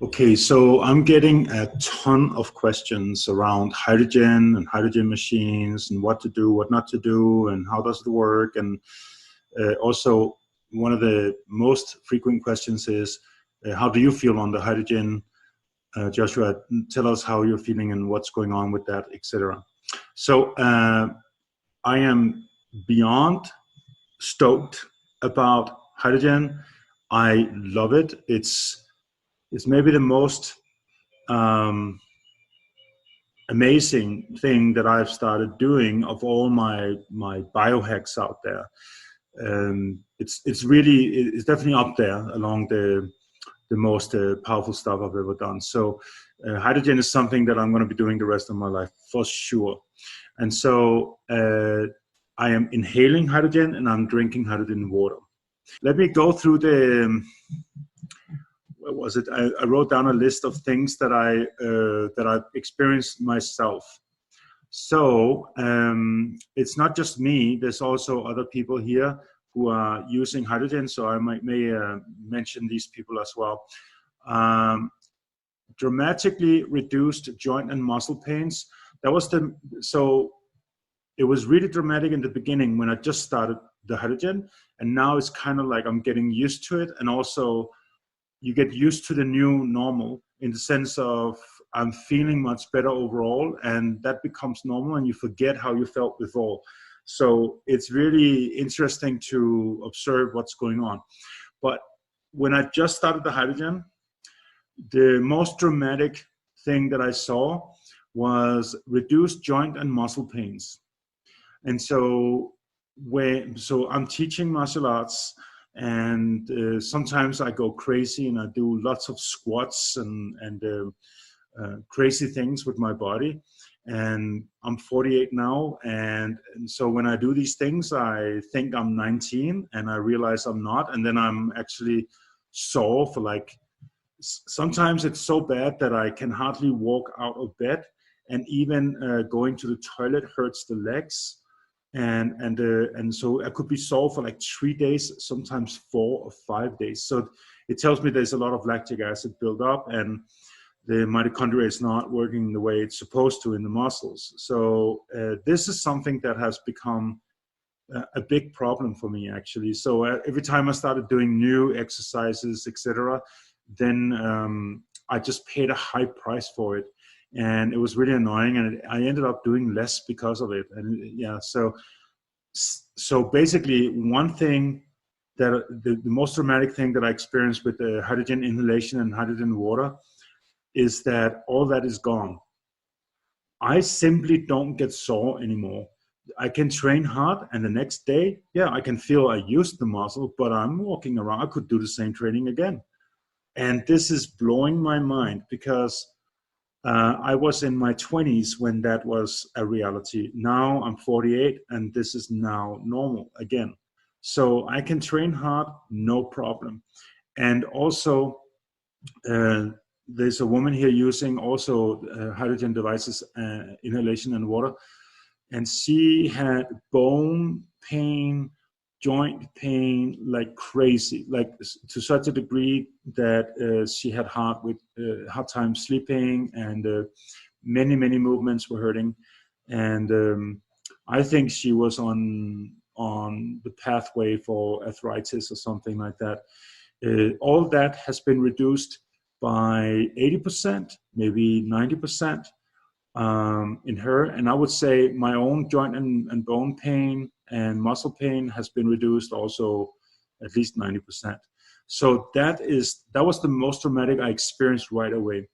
Okay, so I'm getting a ton of questions around hydrogen and hydrogen machines and what to do, what not to do, and how does it work. And also, one of the most frequent questions is, how do you feel on the hydrogen? Joshua, tell us how you're feeling and what's going on with that, etc. So I am beyond stoked about hydrogen. I love it. It's maybe the most um, amazing thing that I've started doing of all my biohacks out there. It's definitely up there along the most powerful stuff I've ever done. So hydrogen is something that I'm going to be doing the rest of my life for sure. And so I am inhaling hydrogen and I'm drinking hydrogen water. Let me go through the what was it? I wrote down a list of things that I've experienced myself. So it's not just me. There's also other people here who are using hydrogen. So I may mention these people as well. Um, Dramatically reduced joint and muscle pains. That was so it was really dramatic in the beginning when I just started the hydrogen, and now it's kind of like I'm getting used to it, and also you get used to the new normal in the sense of I'm feeling much better overall, and that becomes normal, and you forget how you felt before. So it's really interesting to observe what's going on. But when I just started the hydrogen, the most dramatic thing that I saw was reduced joint and muscle pains. And so I'm teaching martial arts, and sometimes I go crazy and I do lots of squats and crazy things with my body. And I'm 48 now, and so when I do these things, I think I'm 19, and I realize I'm not, and then I'm actually sore for like sometimes it's so bad that I can hardly walk out of bed, and even going to the toilet hurts the legs, and so I could be sore for like 3 days, sometimes 4 or 5 days. So it tells me there's a lot of lactic acid built up, and the mitochondria is not working the way it's supposed to in the muscles. So this is something that has become a big problem for me actually. So every time I started doing new exercises, etc., then I just paid a high price for it, and it was really annoying. And I ended up doing less because of it. And yeah, so basically, one thing that the most dramatic thing that I experienced with the hydrogen inhalation and hydrogen water is that all that is gone. I simply don't get sore anymore. I can train hard, and the next day, yeah, I can feel I used the muscle, but I'm walking around. I could do the same training again. And this is blowing my mind because I was in my 20s when that was a reality. Now I'm 48, and this is now normal again. So I can train hard, no problem. And also, uh, there's a woman here using also hydrogen devices, inhalation and water, and she had bone pain, joint pain like crazy, like to such a degree that she had hard time sleeping, and many movements were hurting, and I think she was on the pathway for arthritis or something like that. All that has been reduced by 80%, maybe 90%, in her. And I would say my own joint and bone pain and muscle pain has been reduced also at least 90%. So that was the most dramatic I experienced right away.